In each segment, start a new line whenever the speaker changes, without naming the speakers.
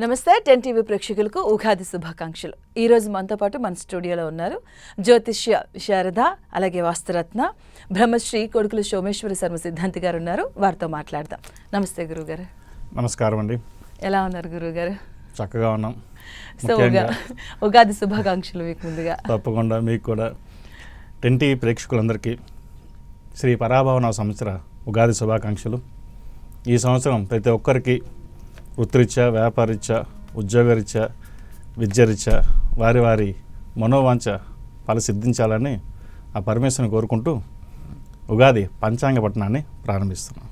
నమస్తే 10 టీవీ ప్రేక్షకులకు ఉగాది శుభాకాంక్షలు. ఈ రోజు మనతో పాటు మన స్టూడియోలో ఉన్నారు జ్యోతిష్య శారద, అలాగే వాస్తురత్న బ్రహ్మశ్రీ కొడుకుల సోమేశ్వర శర్మ సిద్ధాంతి గారు ఉన్నారు. వారితో మాట్లాడదాం. నమస్తే గురుగారు.
నమస్కారం అండి.
ఎలా ఉన్నారు గురుగారు?
చక్కగా ఉన్నాం.
సో ఉగాది శుభాకాంక్షలు మీకు ముందుగా.
తప్పకుండా మీకు కూడా 10 టీవీ ప్రేక్షకులందరికీ శ్రీ పరాభవన సంవత్సర ఉగాది శుభాకాంక్షలు. ఈ సంవత్సరం ప్రతి ఒక్కరికి వృత్తిరీత్యా, వ్యాపారరీత్యా, ఉద్యోగరీత్యా, విద్యారీత్యా వారి వారి మనోవాంఛ సిద్ధించాలని ఆ పరమేశ్వరుని కోరుకుంటూ ఉగాది పంచాంగ పఠనాన్ని ప్రారంభిస్తున్నాం.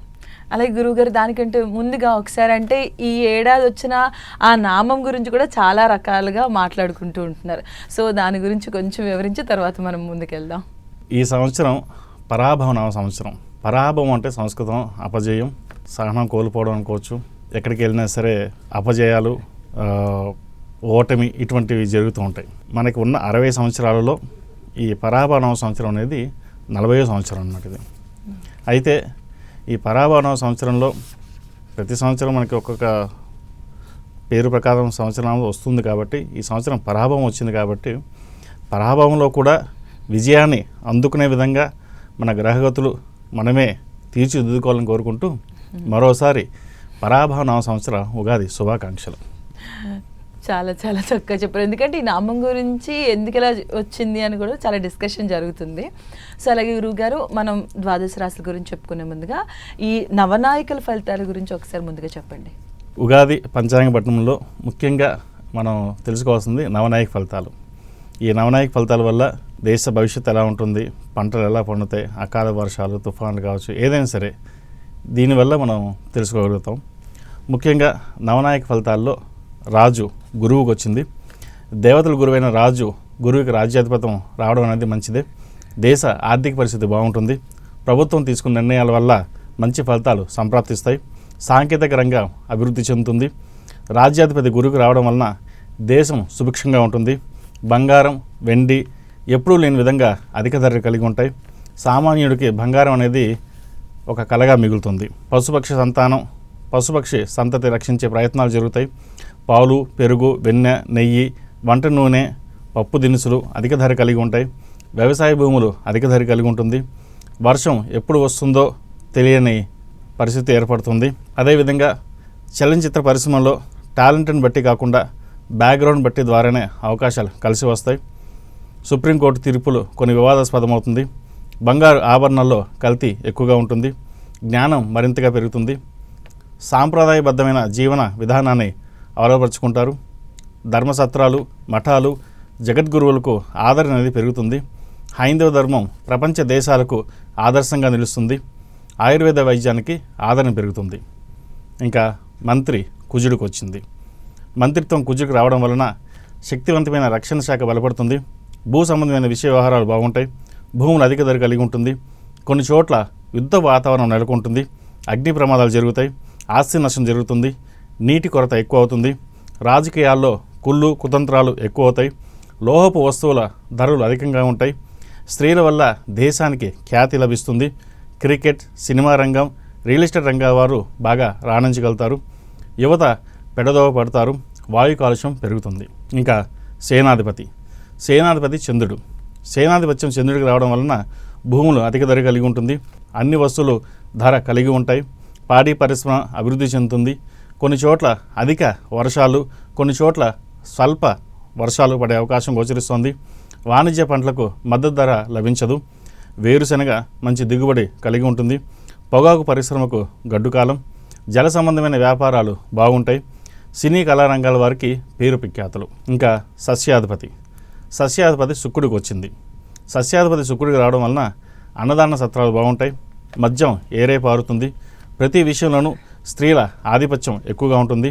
అలాగే గురువుగారు, దానికంటే ముందుగా ఒకసారి అంటే ఈ ఏడాది వచ్చిన ఆ నామం గురించి కూడా చాలా రకాలుగా మాట్లాడుకుంటూ ఉంటున్నారు. సో దాని గురించి కొంచెం వివరించి తర్వాత మనం ముందుకెళ్దాం.
ఈ సంవత్సరం పరాభవనామ సంవత్సరం. పరాభవం అంటే సంస్కృతం అపజయం, సహనం కోల్పోవడం అనుకోవచ్చు. ఎక్కడికి వెళ్ళినా సరే అపజయాలు, ఓటమి ఇటువంటివి జరుగుతూ ఉంటాయి. మనకి ఉన్న 60 సంవత్సరాలలో ఈ పరాభవనామ సంవత్సరం అనేది 40వ సంవత్సరం అన్నమాట. ఇది అయితే ఈ పరాభవనామ సంవత్సరంలో ప్రతి సంవత్సరం మనకి ఒక్కొక్క పేరు ప్రకారం సంవత్సరం వస్తుంది. కాబట్టి ఈ సంవత్సరం పరాభవం వచ్చింది. కాబట్టి పరాభవంలో కూడా విజయాన్ని అందుకునే విధంగా మన గ్రహగతులు మనమే తీర్చిదిద్దుకోవాలని కోరుకుంటూ మరోసారి పరాభవనామ సంవత్సర ఉగాది శుభాకాంక్షలు.
చాలా చాలా చక్కగా చెప్పారు. ఎందుకంటే ఈ నామం గురించి ఎందుకు ఇలా వచ్చింది అని కూడా చాలా డిస్కషన్ జరుగుతుంది. సో అలాగే గురువు గారు, మనం ద్వాదశ రాశుల గురించి చెప్పుకునే ముందుగా ఈ నవనాయకుల ఫలితాల గురించి ఒకసారి ముందుగా చెప్పండి.
ఉగాది పంచాంగ పట్టణంలో ముఖ్యంగా మనం తెలుసుకోవాల్సింది నవనాయక ఫలితాలు. ఈ నవనాయక ఫలితాల వల్ల దేశ భవిష్యత్తు ఎలా ఉంటుంది, పంటలు ఎలా పండుతాయి, అకాల వర్షాలు, తుఫాన్లు కావచ్చు, ఏదైనా సరే దీనివల్ల మనం తెలుసుకోగలుగుతాం. ముఖ్యంగా నవనాయక ఫలితాల్లో రాజు గురువుకు వచ్చింది. దేవతల గురువైన రాజు గురువుకి రాజ్యాధిపత్యం రావడం అనేది మంచిదే. దేశ ఆర్థిక పరిస్థితి బాగుంటుంది. ప్రభుత్వం తీసుకున్న నిర్ణయాల వల్ల మంచి ఫలితాలు సంప్రాప్తిస్తాయి. సాంకేతిక రంగం అభివృద్ధి చెందుతుంది. రాజ్యాధిపతి గురువుకి రావడం వలన దేశం సుభిక్షంగా ఉంటుంది. బంగారం, వెండి ఎప్పుడూ లేని విధంగా అధిక ధర కలిగి ఉంటాయి. సామాన్యుడికి బంగారం అనేది ఒక కలగా మిగులుతుంది. పశుపక్షి సంతతి రక్షించే ప్రయత్నాలు జరుగుతాయి. పాలు, పెరుగు, వెన్నె, నెయ్యి, వంట నూనె, పప్పు దినుసులు అధిక ధర కలిగి ఉంటాయి. వ్యవసాయ భూములు అధిక ధర కలిగి ఉంటుంది. వర్షం ఎప్పుడు వస్తుందో తెలియని పరిస్థితి ఏర్పడుతుంది. అదేవిధంగా చలనచిత్ర పరిశ్రమలో టాలెంట్ని బట్టి కాకుండా బ్యాక్గ్రౌండ్ బట్టి ద్వారానే అవకాశాలు కలిసి వస్తాయి. సుప్రీంకోర్టు తీర్పులు కొన్ని వివాదాస్పదమవుతుంది. బంగారు ఆభరణాల్లో కల్తీ ఎక్కువగా ఉంటుంది. జ్ఞానం మరింతగా పెరుగుతుంది. సాంప్రదాయబద్ధమైన జీవన విధానాన్ని అలవరుచుకుంటారు. ధర్మసత్రాలు, మఠాలు, జగద్గురువులకు ఆదరణ అనేది పెరుగుతుంది. హైందవ ధర్మం ప్రపంచ దేశాలకు ఆదర్శంగా నిలుస్తుంది. ఆయుర్వేద వైద్యానికి ఆదరణ పెరుగుతుంది. ఇంకా మంత్రి కుజుడికి వచ్చింది. మంత్రిత్వం కుజుడికి రావడం వలన శక్తివంతమైన రక్షణ శాఖ బలపడుతుంది. భూ సంబంధమైన విషయ వ్యవహారాలు బాగుంటాయి. భూములు అధిక ధర కలిగి ఉంటుంది. కొన్ని చోట్ల యుద్ధ వాతావరణం నెలకొంటుంది. అగ్ని ప్రమాదాలు జరుగుతాయి. ఆస్తి నష్టం జరుగుతుంది. నీటి కొరత ఎక్కువ అవుతుంది. రాజకీయాల్లో కుళ్ళు కుతంత్రాలు ఎక్కువ అవుతాయి. లోహపు వస్తువుల ధరలు అధికంగా ఉంటాయి. స్త్రీల వల్ల దేశానికి ఖ్యాతి లభిస్తుంది. క్రికెట్, సినిమా రంగం, రియల్ ఎస్టేట్ రంగాల వారు బాగా రాణించగలుగుతారు. యువత పెడదోవ పడతారు. వాయు కాలుష్యం పెరుగుతుంది. ఇంకా సేనాధిపతి చంద్రుడు. సేనాధిపత్యం చంద్రుడికి రావడం వలన భూములు అధిక ధర కలిగి ఉంటుంది. అన్ని వస్తువులు ధర కలిగి ఉంటాయి. పాడి పరిశ్రమ అభివృద్ధి చెందుతుంది. కొన్ని చోట్ల అధిక వర్షాలు, కొన్ని చోట్ల స్వల్ప వర్షాలు పడే అవకాశం గోచరిస్తోంది. వాణిజ్య పంటలకు మద్దతు ధర లభించదు. వేరుశెనగ మంచి దిగుబడి కలిగి ఉంటుంది. పొగాకు పరిశ్రమకు గడ్డుకాలం. జల సంబంధమైన వ్యాపారాలు బాగుంటాయి. సినీ కళారంగాల వారికి పేరు ప్రఖ్యాతులు. ఇంకా సస్యాధిపతి శుక్రుడికి వచ్చింది. సస్యాధిపతి శుక్రుడికి రావడం వలన అన్నదాన సత్రాలు బాగుంటాయి. మద్యం ఏరే పారుతుంది. ప్రతి విషయంలోనూ స్త్రీల ఆధిపత్యం ఎక్కువగా ఉంటుంది.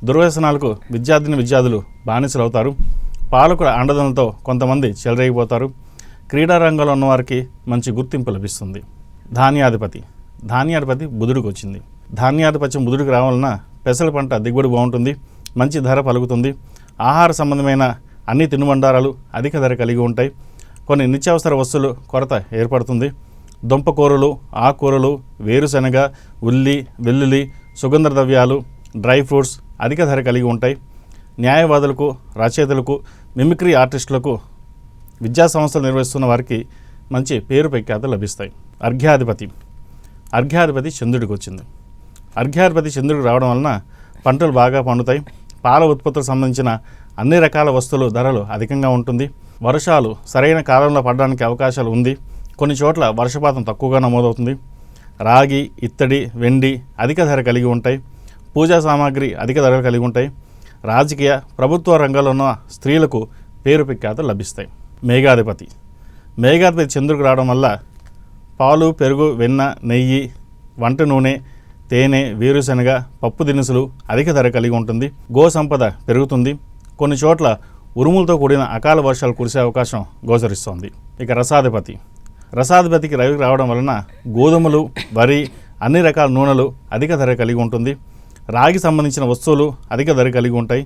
దుర్వ్యసనాలకు విద్యార్థులు బానిసలు అవుతారు. పాలకుల అండదండలతో కొంతమంది చెలరేగిపోతారు. క్రీడా రంగంలో ఉన్నవారికి మంచి గుర్తింపు లభిస్తుంది. ధాన్యాధిపతి బుధుడికి వచ్చింది. ధాన్యాధిపత్యం బుధుడికి రావడం వలన పెసల పంట దిగుబడి బాగుంటుంది. మంచి ధర పలుకుతుంది. ఆహార సంబంధమైన అన్ని తినుబండారాలు అధిక ధర కలిగి ఉంటాయి. కొన్ని నిత్యావసర వస్తువులు కొరత ఏర్పడుతుంది. దుంపకూరలు, ఆకుకూరలు, వేరుశెనగ, ఉల్లి, వెల్లుల్లి, సుగంధ ద్రవ్యాలు, డ్రై ఫ్రూట్స్, అధిక ధర కలిగి ఉంటాయి. న్యాయవాదులకు, రచయితలకు, మిమిక్రీ ఆర్టిస్టులకు, విద్యా సంస్థలు నిర్వహిస్తున్న వారికి మంచి పేరు ప్రఖ్యాతలు లభిస్తాయి. అర్ఘ్యాధిపతి చంద్రుడికి వచ్చింది. అర్ఘ్యాధిపతి చంద్రుడికి రావడం వలన పంటలు బాగా పండుతాయి. పాల ఉత్పత్తులకు సంబంధించిన అన్ని రకాల వస్తువులు ధరలు అధికంగా ఉంటుంది. వర్షాలు సరైన కాలంలో పడడానికి అవకాశాలు ఉంది. కొన్ని చోట్ల వర్షపాతం తక్కువగా నమోదవుతుంది. రాగి, ఇత్తడి, వెండి అధిక ధర కలిగి ఉంటాయి. పూజా సామాగ్రి అధిక ధరలు కలిగి ఉంటాయి. రాజకీయ, ప్రభుత్వ రంగంలో ఉన్న స్త్రీలకు పేరు ప్రఖ్యాతలు లభిస్తాయి. మేఘాధిపతి చంద్రుడికి రావడం వల్ల పాలు, పెరుగు, వెన్న, నెయ్యి, వంట నూనె, తేనె, వేరుశనగ, పప్పు దినుసులు అధిక ధర కలిగి ఉంటుంది. గో సంపద పెరుగుతుంది. కొన్ని చోట్ల ఉరుములతో కూడిన అకాల వర్షాలు కురిసే అవకాశం గోచరిస్తోంది. ఇక రసాధిపతికి రవి రావడం వలన గోధుమలు, వరి, అన్ని రకాల నూనెలు అధిక ధర కలిగి ఉంటుంది. రాగి సంబంధించిన వస్తువులు అధిక ధర కలిగి ఉంటాయి.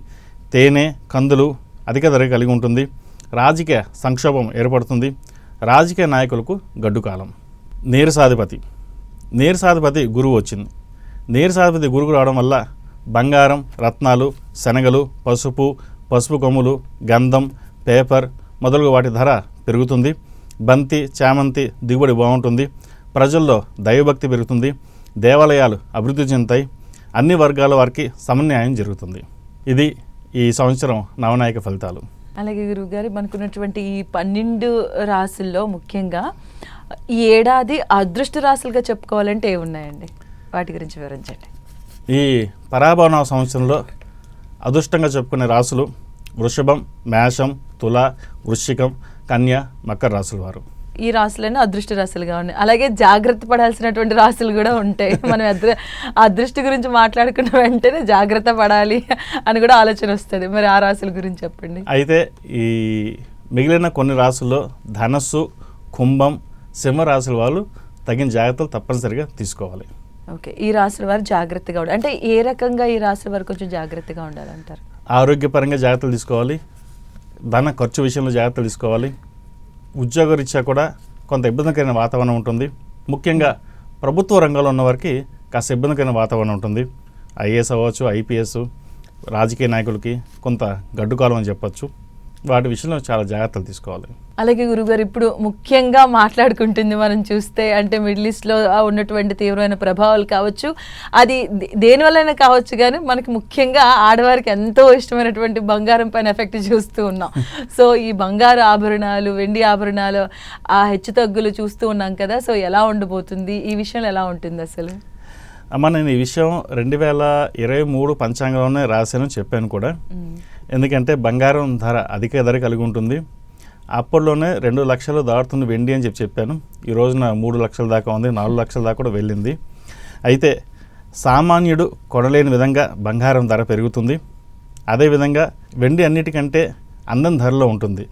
తేనె, కందులు అధిక ధర కలిగి ఉంటుంది. రాజకీయ సంక్షోభం ఏర్పడుతుంది. రాజకీయ నాయకులకు గడ్డు కాలం. నీరసాధిపతి గురువు వచ్చింది. నీరసాధిపతి గురువు రావడం వల్ల బంగారం, రత్నాలు, శనగలు, పసుపు కొమ్ములు, గంధం, పేపర్ మొదలగు వాటి ధర పెరుగుతుంది. బంతి, చామంతి దిగుబడి బాగుంటుంది. ప్రజల్లో దైవభక్తి పెరుగుతుంది. దేవాలయాలు అభివృద్ధి చెందుతాయి. అన్ని వర్గాల వారికి సమన్యాయం జరుగుతుంది. ఇది ఈ సంవత్సరం నవనాయక ఫలితాలు.
అలాగే గురువుగారు, మనకున్నటువంటి ఈ 12 రాసుల్లో ముఖ్యంగా ఈ ఏడాది అదృష్ట రాశులుగా చెప్పుకోవాలంటే ఏమున్నాయండి? వాటి గురించి వివరించండి.
ఈ పరాభవన సంవత్సరంలో అదృష్టంగా చెప్పుకునే రాసులు వృషభం, మేషం, తుల, వృశ్చికం, కన్య, మకర రాసుల వారు.
ఈ రాశులన్నీ అదృష్ట రాశులుగా ఉన్నాయి. అలాగే జాగ్రత్త పడాల్సినటువంటి రాశులు కూడా ఉంటాయి. మనం అదృష్టి గురించి మాట్లాడుకున్న వెంటనే జాగ్రత్త పడాలి అని కూడా ఆలోచన వస్తుంది. మరి ఆ రాశుల గురించి చెప్పండి.
అయితే ఈ మిగిలిన కొన్ని రాశుల్లో ధనస్సు, కుంభం, సింహ రాశుల వాళ్ళు తగిన జాగ్రత్తలు తప్పనిసరిగా తీసుకోవాలి.
ఓకే, ఈ రాశుల వారు జాగ్రత్తగా ఉండాలి అంటే ఏ రకంగా ఈ రాశుల వారు కొంచెం జాగ్రత్తగా ఉండాలంటారు?
ఆరోగ్యపరంగా జాగ్రత్తలు తీసుకోవాలి. ధన ఖర్చు విషయంలో జాగ్రత్తలు తీసుకోవాలి. ఉద్యోగరీత్యా కూడా కొంత ఇబ్బందికరమైన వాతావరణం ఉంటుంది. ముఖ్యంగా ప్రభుత్వ రంగంలో ఉన్నవారికి కాస్త ఇబ్బందికరమైన వాతావరణం ఉంటుంది. ఐఏఎస్ అవ్వచ్చు, ఐపీఎస్, రాజకీయ నాయకులకి కొంత గడ్డు కాలం అని చెప్పచ్చు. వాటి విషయంలో చాలా జాగ్రత్తలు తీసుకోవాలి.
అలాగే గురుగారు, ఇప్పుడు ముఖ్యంగా మాట్లాడుకుంటుంది మనం చూస్తే అంటే మిడిల్ ఈస్ట్లో ఉన్నటువంటి తీవ్రమైన ప్రభావాలు కావచ్చు, అది దేనివల్లైనా కావచ్చు, కానీ మనకి ముఖ్యంగా ఆడవారికి ఎంతో ఇష్టమైనటువంటి బంగారం పైన ఎఫెక్ట్ చూస్తూ ఉన్నాం. సో ఈ బంగారు ఆభరణాలు, వెండి ఆభరణాలు ఆ హెచ్చు తగ్గులు చూస్తూ ఉన్నాం కదా. సో ఎలా ఉండబోతుంది ఈ విషయంలో, ఎలా ఉంటుంది అసలు?
అమ్మ, నేను ఈ విషయం 2023 పంచాంగంలోనే రాశాను, చెప్పాను కూడా. ఎందుకంటే బంగారం ధర అధిక ధర కలిగి ఉంటుంది. అప్పట్లోనే 2 లక్షలు దాటుతుంది వెండి అని చెప్పాను. ఈ రోజున 3 లక్షల దాకా ఉంది, 4 లక్షల దాకా కూడా వెళ్ళింది. అయితే సామాన్యుడు కొనలేని విధంగా బంగారం ధర పెరుగుతుంది. అదేవిధంగా వెండి అన్నిటికంటే అందం ధరలో ఉంటుంది.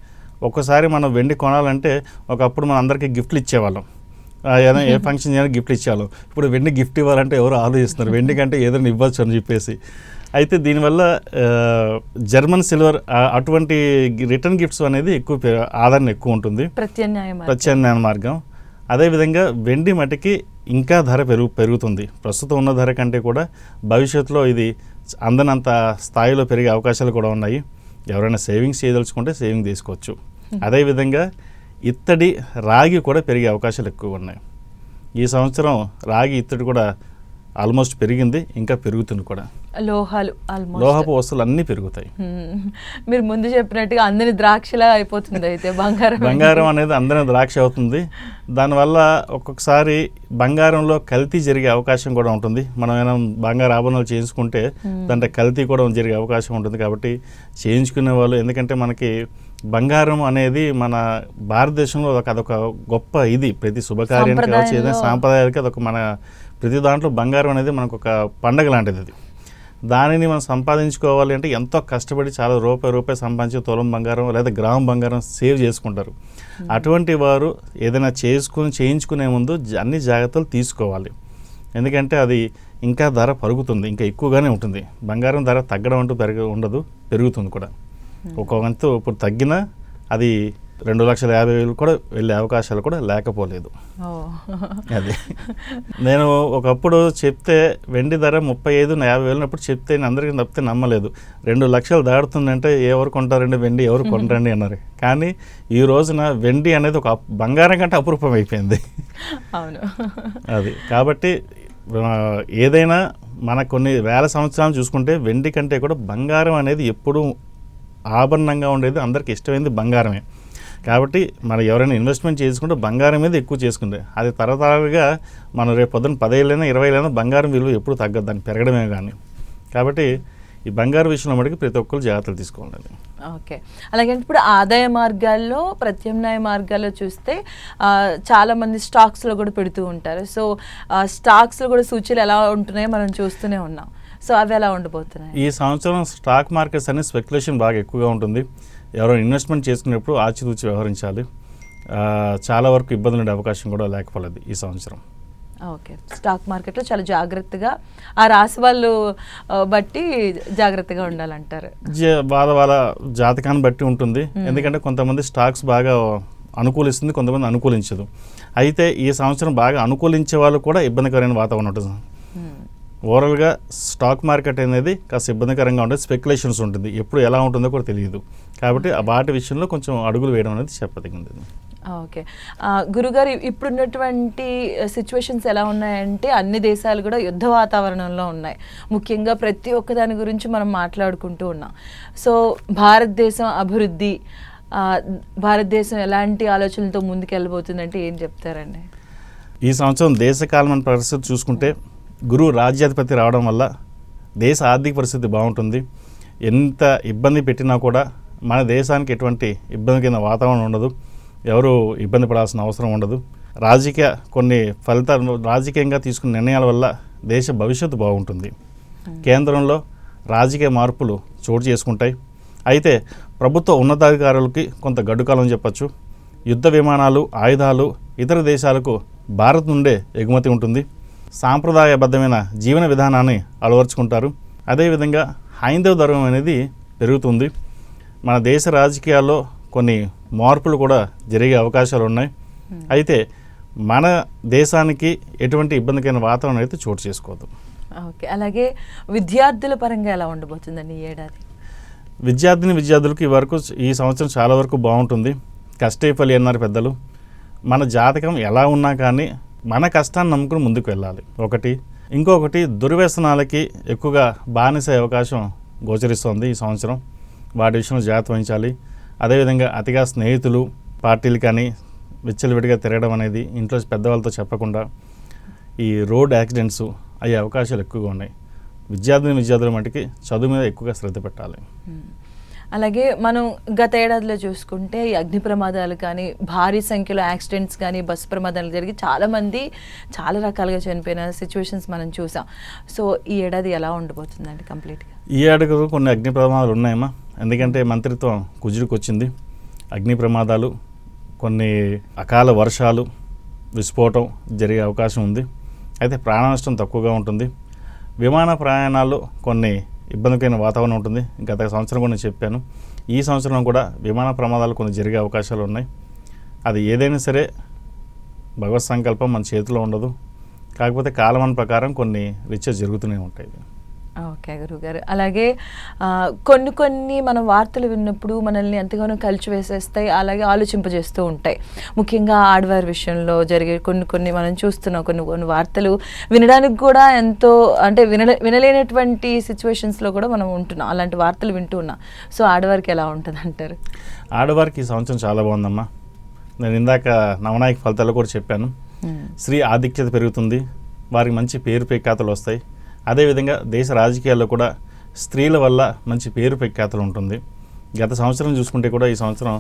ఒక్కసారి మనం వెండి కొనాలంటే ఒకప్పుడు మనం అందరికీ గిఫ్ట్లు ఇచ్చేవాళ్ళం. ఏదైనా ఏ ఫంక్షన్ చేయాలి గిఫ్ట్లు ఇచ్చేవాళ్ళం. ఇప్పుడు వెండి గిఫ్ట్ ఇవ్వాలంటే ఎవరు ఆలోచిస్తున్నారు, వెండి కంటే ఏదైనా ఇవ్వచ్చు అని చెప్పేసి. అయితే దీనివల్ల జర్మన్ సిల్వర్ అటువంటి రిటర్న్ గిఫ్ట్స్ అనేది ఎక్కువ ఆదరణ ఎక్కువ ఉంటుంది, ప్రత్యామ్నాయ మార్గం. అదేవిధంగా వెండి మటుకి ఇంకా ధర పెరుగుతుంది. ప్రస్తుతం ఉన్న ధర కంటే కూడా భవిష్యత్తులో ఇది అందనంత స్థాయిలో పెరిగే అవకాశాలు కూడా ఉన్నాయి. ఎవరైనా సేవింగ్స్ చేయదలుచుకుంటే సేవింగ్ తీసుకోవచ్చు. అదేవిధంగా ఇత్తడి, రాగి కూడా పెరిగే అవకాశాలు ఎక్కువ ఉన్నాయి. ఈ సంవత్సరం రాగి, ఇత్తడి కూడా ఆల్మోస్ట్ పెరిగింది, ఇంకా పెరుగుతుంది కూడా. లోహపు వస్తువులు అన్నీ పెరుగుతాయి.
మీరు ముందు చెప్పినట్టుగా అందని ద్రాక్షలా అయిపోతుంది. అయితే
బంగారం అనేది అందని ద్రాక్ష అవుతుంది. దానివల్ల ఒక్కొక్కసారి బంగారంలో కల్తీ జరిగే అవకాశం కూడా ఉంటుంది. మనం ఏమైనా బంగారు ఆభరణాలు చేయించుకుంటే దాంట్లో కల్తీ కూడా జరిగే అవకాశం ఉంటుంది. కాబట్టి చేయించుకునే వాళ్ళు, ఎందుకంటే మనకి బంగారం అనేది మన భారతదేశంలో అదొక గొప్ప ఇది. ప్రతి శుభకార్యానికి కావచ్చు, ఏదైనా సాంప్రదాయాలకి అదొక మన ప్రతి దాంట్లో బంగారం అనేది మనకు ఒక పండగ లాంటిది. అది దానిని మనం సంపాదించుకోవాలి అంటే ఎంతో కష్టపడి చాలా రూపాయి సంపాదించి తులం బంగారం లేదా గ్రామం బంగారం సేవ్ చేసుకుంటారు. అటువంటి వారు ఏదైనా చేయించుకునే ముందు అన్ని జాగ్రత్తలు తీసుకోవాలి. ఎందుకంటే అది ఇంకా ధర పరుగుతుంది, ఇంకా ఎక్కువగానే ఉంటుంది. బంగారం ధర తగ్గడం అంటూ ఉండదు, పెరుగుతుంది కూడా. ఒక వంతు ఇప్పుడు తగ్గినా అది 2,50,000 కూడా వెళ్ళే అవకాశాలు కూడా లేకపోలేదు.
ఓ
అది నేను ఒకప్పుడు చెప్తే వెండి ధర 35,000-50,000 అప్పుడు చెప్తే నేను అందరికీ తప్పితే నమ్మలేదు. 2 లక్షలు దాడుతుందంటే ఎవరు కొంటారండి వెండి, ఎవరు కొనరండి అన్నారు. కానీ ఈ రోజున వెండి అనేది ఒక బంగారం కంటే అపురూపం అయిపోయింది.
అవును.
అది కాబట్టి ఏదైనా మన కొన్ని వేల సంవత్సరాలు చూసుకుంటే వెండి కంటే కూడా బంగారం అనేది ఎప్పుడూ ఆభరణంగా ఉండేది, అందరికి ఇష్టమైంది బంగారమే. కాబట్టి మనం ఎవరైనా ఇన్వెస్ట్మెంట్ చేసుకుంటే బంగారం మీద ఎక్కువ చేసుకుంటే అది తరతరాలుగా మనం రేపు పొద్దున్న 10 ఏళ్ళైనా 20 ఏళ్ళైనా బంగారం విలువ ఎప్పుడు తగ్గదు, దాన్ని పెరగడమే కానీ. కాబట్టి ఈ బంగారు విషయంలో మటుకు ప్రతి ఒక్కరు జాగ్రత్తలు తీసుకోవాలి.
ఓకే. అలాగే ఇప్పుడు ఆదాయ మార్గాల్లో, ప్రత్యామ్నాయ మార్గాల్లో చూస్తే చాలామంది స్టాక్స్లో కూడా పెడుతూ ఉంటారు. సో స్టాక్స్లో కూడా సూచీలు ఎలా ఉంటున్నాయో మనం చూస్తూనే ఉన్నాం. సో అవి ఎలా ఉండబోతున్నాయి?
ఈ సంవత్సరం స్టాక్ మార్కెట్స్ అనేది స్పెక్యులేషన్ బాగా ఎక్కువగా ఉంటుంది. ఎవరైనా ఇన్వెస్ట్మెంట్ చేసుకునేప్పుడు ఆచితూచి వ్యవహరించాలి. చాలా వరకు ఇబ్బందులు ఉండే అవకాశం కూడా లేకపోలేదు ఈ సంవత్సరం.
ఓకే. స్టాక్ మార్కెట్లో చాలా జాగ్రత్తగా ఆ రాశి వాళ్ళు బట్టి జాగ్రత్తగా ఉండాలంటారు.
వాళ్ళ జాతకాన్ని బట్టి ఉంటుంది. ఎందుకంటే కొంతమంది స్టాక్స్ బాగా అనుకూలిస్తుంది, కొంతమంది అనుకూలించదు. అయితే ఈ సంవత్సరం బాగా అనుకూలించే వాళ్ళు కూడా ఇబ్బందికరమైన వాతావరణం ఉంటుంది. ఓవరాల్గా స్టాక్ మార్కెట్ అనేది కాస్త ఇబ్బందికరంగా ఉంటుంది, స్పెక్యులేషన్స్ ఉంటుంది, ఎప్పుడు ఎలా ఉంటుందో కూడా తెలియదు. కాబట్టి వాటి విషయంలో కొంచెం అడుగులు వేయడం అనేది చెప్పదగింది.
ఓకే. గురుగారు, ఇప్పుడున్నటువంటి సిచ్యువేషన్స్ ఎలా ఉన్నాయంటే అన్ని దేశాలు కూడా యుద్ధ వాతావరణంలో ఉన్నాయి. ముఖ్యంగా ప్రతి ఒక్క దాని గురించి మనం మాట్లాడుకుంటూ ఉన్నాం. సో భారతదేశం అభివృద్ధి, భారతదేశం ఎలాంటి ఆలోచనలతో ముందుకెళ్ళబోతుందంటే ఏం చెప్తారండి?
ఈ సంవత్సరం దేశకాలమైన పరిస్థితి చూసుకుంటే గురువు రాజ్యాధిపతి రావడం వల్ల దేశ ఆర్థిక పరిస్థితి బాగుంటుంది. ఎంత ఇబ్బంది పెట్టినా కూడా మన దేశానికి ఎటువంటి ఇబ్బంది కింద వాతావరణం ఉండదు, ఎవరు ఇబ్బంది పడాల్సిన అవసరం ఉండదు. కొన్ని ఫలితాలు రాజకీయంగా తీసుకున్న నిర్ణయాల వల్ల దేశ భవిష్యత్తు బాగుంటుంది. కేంద్రంలో రాజకీయ మార్పులు చోటు చేసుకుంటాయి. అయితే ప్రభుత్వ ఉన్నతాధికారులకి కొంత గడ్డుకాలం చెప్పచ్చు. యుద్ధ విమానాలు, ఆయుధాలు ఇతర దేశాలకు భారత్ నుండే ఎగుమతి ఉంటుంది. సాంప్రదాయబద్ధమైన జీవన విధానాన్ని అలవర్చుకుంటారు. అదేవిధంగా హైందవ ధర్మం అనేది పెరుగుతుంది. మన దేశ రాజకీయాల్లో కొన్ని మార్పులు కూడా జరిగే అవకాశాలు ఉన్నాయి. అయితే మన దేశానికి ఎటువంటి ఇబ్బందికైన వాతావరణం అయితే చోటు చేసుకోవద్దు.
ఓకే. అలాగే విద్యార్థుల పరంగా ఎలా ఉండబోతుందండి ఈ ఏడాది?
విద్యార్థులకు ఈ సంవత్సరం చాలా వరకు బాగుంటుంది. కష్టే ఫలి అన్నారు పెద్దలు. మన జాతకం ఎలా ఉన్నా కానీ మన కష్టాన్ని నమ్ముకుని ముందుకు వెళ్ళాలి ఒకటి. ఇంకొకటి దుర్వ్యసనాలకి ఎక్కువగా బానిస అవకాశం గోచరిస్తోంది ఈ సంవత్సరం. వాటి విషయంలో జాగ్రత్త వహించాలి. అదేవిధంగా అతిగా స్నేహితులు, పార్టీలు కానీ విచ్చలవిడిగా తిరగడం అనేది, ఇంట్లో పెద్దవాళ్ళతో చెప్పకుండా ఈ రోడ్ యాక్సిడెంట్స్ అయ్యే అవకాశాలు ఎక్కువగా ఉన్నాయి. విద్యార్థుల మటుకి చదువు మీద ఎక్కువగా శ్రద్ధ పెట్టాలి.
అలాగే మనం గత ఏడాదిలో చూసుకుంటే ఈ అగ్ని ప్రమాదాలు కానీ, భారీ సంఖ్యలో యాక్సిడెంట్స్ కానీ, బస్సు ప్రమాదాలు జరిగి చాలామంది చాలా రకాలుగా చనిపోయిన సిచ్యువేషన్స్ మనం చూసాం. సో ఈ ఏడాది ఎలా ఉండబోతుందండి కంప్లీట్గా?
ఈ ఏడాది కొన్ని అగ్ని ప్రమాదాలు ఉన్నాయమ్మా. ఎందుకంటే మంత్రిత్వం కుజుడికి వచ్చింది. అగ్ని ప్రమాదాలు, కొన్ని అకాల వర్షాలు, విస్ఫోటం జరిగే అవకాశం ఉంది. అయితే ప్రాణ నష్టం తక్కువగా ఉంటుంది. విమాన ప్రయాణాల్లో కొన్ని ఇబ్బందికైన వాతావరణం ఉంటుంది. గత సంవత్సరం కూడా నేను చెప్పాను. ఈ సంవత్సరం కూడా విమాన ప్రమాదాలు కొన్ని జరిగే అవకాశాలు ఉన్నాయి. అది ఏదైనా సరే భగవత్ సంకల్పం మన చేతిలో ఉండదు. కాకపోతే కాలమాన ప్రకారం కొన్ని రీత్యా జరుగుతూనే ఉంటాయి.
ఓకే గురుగారు. అలాగే కొన్ని మనం వార్తలు విన్నప్పుడు మనల్ని ఎంతగానో కలిచివేసేస్తాయి, అలాగే ఆలోచింపజేస్తూ ఉంటాయి. ముఖ్యంగా ఆడవారి విషయంలో జరిగే కొన్ని మనం చూస్తున్నాం. కొన్ని వార్తలు వినడానికి కూడా ఎంతో అంటే వినలేనటువంటి సిచ్యువేషన్స్లో కూడా మనం ఉంటున్నాం. అలాంటి వార్తలు వింటూ ఉన్నాం. సో ఆడవారికి ఎలా ఉంటుంది అంటారు?
ఆడవారికి ఈ సంవత్సరం చాలా బాగుందమ్మా. నేను ఇందాక నవనాయక ఫలితాలు కూడా చెప్పాను. స్త్రీ ఆధిక్యత పెరుగుతుంది, వారికి మంచి పేరు ప్రఖ్యాతులు వస్తాయి. అదేవిధంగా దేశ రాజకీయాల్లో కూడా స్త్రీల వల్ల మంచి పేరు ప్రఖ్యాతులు ఉంటుంది. గత సంవత్సరం చూసుకుంటే కూడా ఈ సంవత్సరం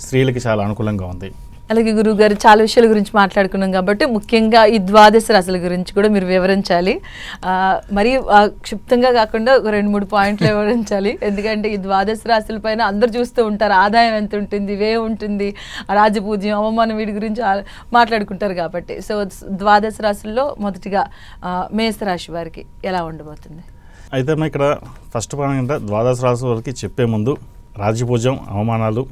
స్త్రీలకి చాలా అనుకూలంగా ఉంది.
అలాగే గురువుగారు చాలా విషయాల గురించి మాట్లాడుకున్నాం కాబట్టి ముఖ్యంగా ఈ ద్వాదశ రాశుల గురించి కూడా మీరు వివరించాలి. మరి క్షిప్తంగా కాకుండా ఒక 2-3 పాయింట్లు వివరించాలి. ఎందుకంటే ఈ ద్వాదశ రాశుల పైన అందరు చూస్తూ ఉంటారు, ఆదాయం ఎంత ఉంటుంది, వ్యయం ఉంటుంది, రాజపూజ్యం, అవమానం, వీటి గురించి మాట్లాడుకుంటారు కాబట్టి. సో ద్వాదశ రాశుల్లో మొదటిగా మేషరాశి వారికి ఎలా ఉండబోతుంది?
అయితే ఇక్కడ ఫస్ట్ పాయింట్ ద్వాదశ రాశి వారికి చెప్పే ముందు రాజపూజ్యం, అవమానాలు,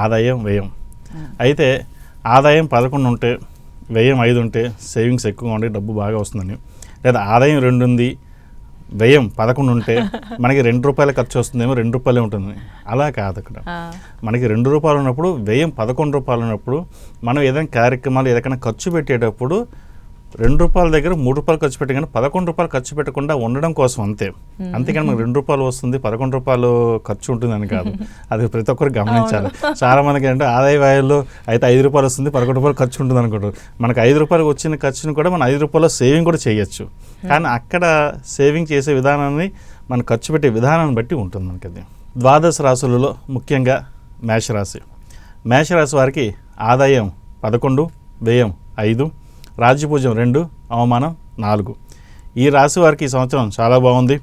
ఆదాయం, వ్యయం అయితే ఆదాయం 11 ఉంటే వ్యయం 5 ఉంటే సేవింగ్స్ ఎక్కువగా ఉంటే డబ్బు బాగా వస్తుందని, లేదా ఆదాయం 2 ఉంది వ్యయం 11 ఉంటే మనకి ₹2 ఖర్చు వస్తుందేమో ₹2 ఉంటుంది. అలా కాదు. అక్కడ మనకి ₹2 ఉన్నప్పుడు వ్యయం ₹11 ఉన్నప్పుడు మనం ఏదైనా కార్యక్రమాలు ఏదైనా ఖర్చు పెట్టేటప్పుడు ₹2 దగ్గర ₹3 ఖర్చు పెట్టి కానీ ₹11 ఖర్చు పెట్టకుండా ఉండడం కోసం అంతే. అంతేకాని మనకు ₹2 వస్తుంది ₹11 ఖర్చు ఉంటుందని కాదు. అది ప్రతి ఒక్కరు గమనించాలి. చాలా మందికి అంటే ఆదాయ వ్యయాల్లో అయితే ₹5 వస్తుంది ₹11 ఖర్చు ఉంటుంది అనుకుంటారు. మనకు ₹5 వచ్చిన ఖర్చుని కూడా మనం ₹5 సేవింగ్ కూడా చేయొచ్చు. కానీ అక్కడ సేవింగ్ చేసే విధానాన్ని మనం ఖర్చు పెట్టే విధానాన్ని బట్టి ఉంటుంది మనకి. అది 12 రాశులలో ముఖ్యంగా మేషరాశి. మేషరాశి వారికి ఆదాయం 11, వ్యయం 5, రాజ్యపూజ్యం 2, అవమానం 4. ఈ రాశి వారికి ఈ సంవత్సరం చాలా బాగుంది.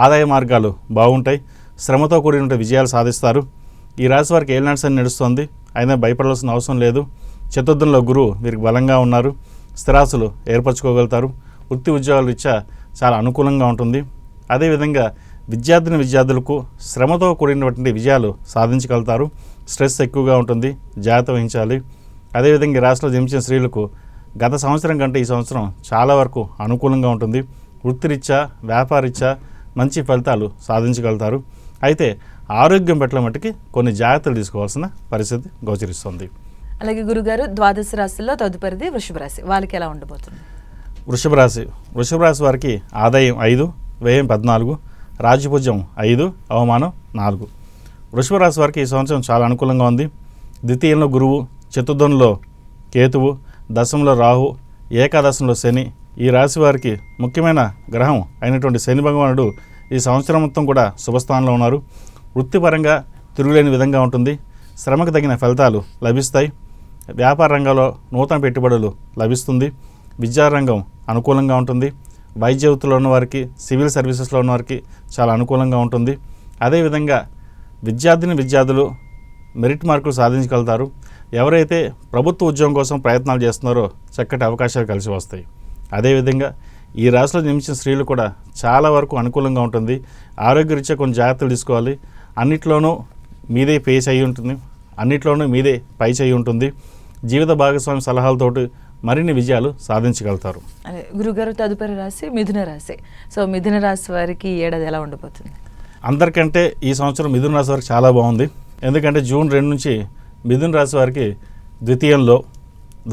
ఆదాయ మార్గాలు బాగుంటాయి. శ్రమతో కూడిన విజయాలు సాధిస్తారు. ఈ రాశి వారికి ఏలినాటి శని నడుస్తుంది. అయినా భయపడాల్సిన అవసరం లేదు. చతుర్థంలో గురువు వీరికి బలంగా ఉన్నారు. స్థిరాస్తులు ఏర్పరచుకోగలుగుతారు. వృత్తి ఉద్యోగాల రీత్యా చాలా అనుకూలంగా ఉంటుంది. అదేవిధంగా విద్యార్థులకు శ్రమతో కూడినటువంటి విజయాలు సాధించగలుగుతారు. స్ట్రెస్ ఎక్కువగా ఉంటుంది, జాగ్రత్త వహించాలి. అదేవిధంగా ఈ రాశిలో జన్మించిన స్త్రీలకు గత సంవత్సరం కంటే ఈ సంవత్సరం చాలా వరకు అనుకూలంగా ఉంటుంది. వృత్తిరీత్యా వ్యాపారరీత్యా మంచి ఫలితాలు సాధించగలుగుతారు. అయితే ఆరోగ్యం పట్ల మట్టుకి కొన్ని జాగ్రత్తలు తీసుకోవాల్సిన పరిస్థితి గోచరిస్తుంది.
అలాగే గురుగారు 12 రాశుల్లో తదుపరిది వృషభ రాశి, వాళ్ళకి ఎలా ఉండబోతుంది?
వృషభ రాశి వారికి ఆదాయం 5, వ్యయం 14, రాజ్యపూజ్యం 5, అవమానం 4. వృషభ రాశి వారికి ఈ సంవత్సరం చాలా అనుకూలంగా ఉంది. ద్వితీయంలో గురువు, చతుర్థంలో కేతువు, దశంలో రాహు, ఏకాదశంలో శని. ఈ రాశి వారికి ముఖ్యమైన గ్రహం అయినటువంటి శని భగవానుడు ఈ సంవత్సరం మొత్తం కూడా శుభస్థానంలో ఉన్నారు. వృత్తిపరంగా తిరుగులేని విధంగా ఉంటుంది. శ్రమకు తగిన ఫలితాలు లభిస్తాయి. వ్యాపార రంగంలో నూతన పెట్టుబడులు లభిస్తుంది. విద్యారంగం అనుకూలంగా ఉంటుంది. వైద్య వృత్తిలో ఉన్నవారికి, సివిల్ సర్వీసెస్లో ఉన్నవారికి చాలా అనుకూలంగా ఉంటుంది. అదేవిధంగా విద్యార్థులు మెరిట్ మార్కులు సాధించగలుగుతారు. ఎవరైతే ప్రభుత్వ ఉద్యోగం కోసం ప్రయత్నాలు చేస్తున్నారో చక్కటి అవకాశాలు కలిసి వస్తాయి. అదేవిధంగా ఈ రాశిలో జన్మించిన స్త్రీలు కూడా చాలా వరకు అనుకూలంగా ఉంటుంది. ఆరోగ్యరీత్యా కొన్ని జాగ్రత్తలు తీసుకోవాలి. అన్నిట్లోనూ మీదే పే చేయి ఉంటుంది. అన్నిట్లోనూ మీదే పై చేయి ఉంటుంది. జీవిత భాగస్వామి సలహాలతోటి మరిన్ని విజయాలు సాధించగలుగుతారు.
అదే గురుగారు తదుపరి రాశి మిథున రాశి. సో మిథున రాశి వారికి ఈ ఏడాది ఎలా ఉండబోతుంది?
అందరికంటే ఈ సంవత్సరం మిథున రాశి వారికి చాలా బాగుంది. ఎందుకంటే జూన్ 2 నుంచి మిథున రాశి వారికి ద్వితీయంలో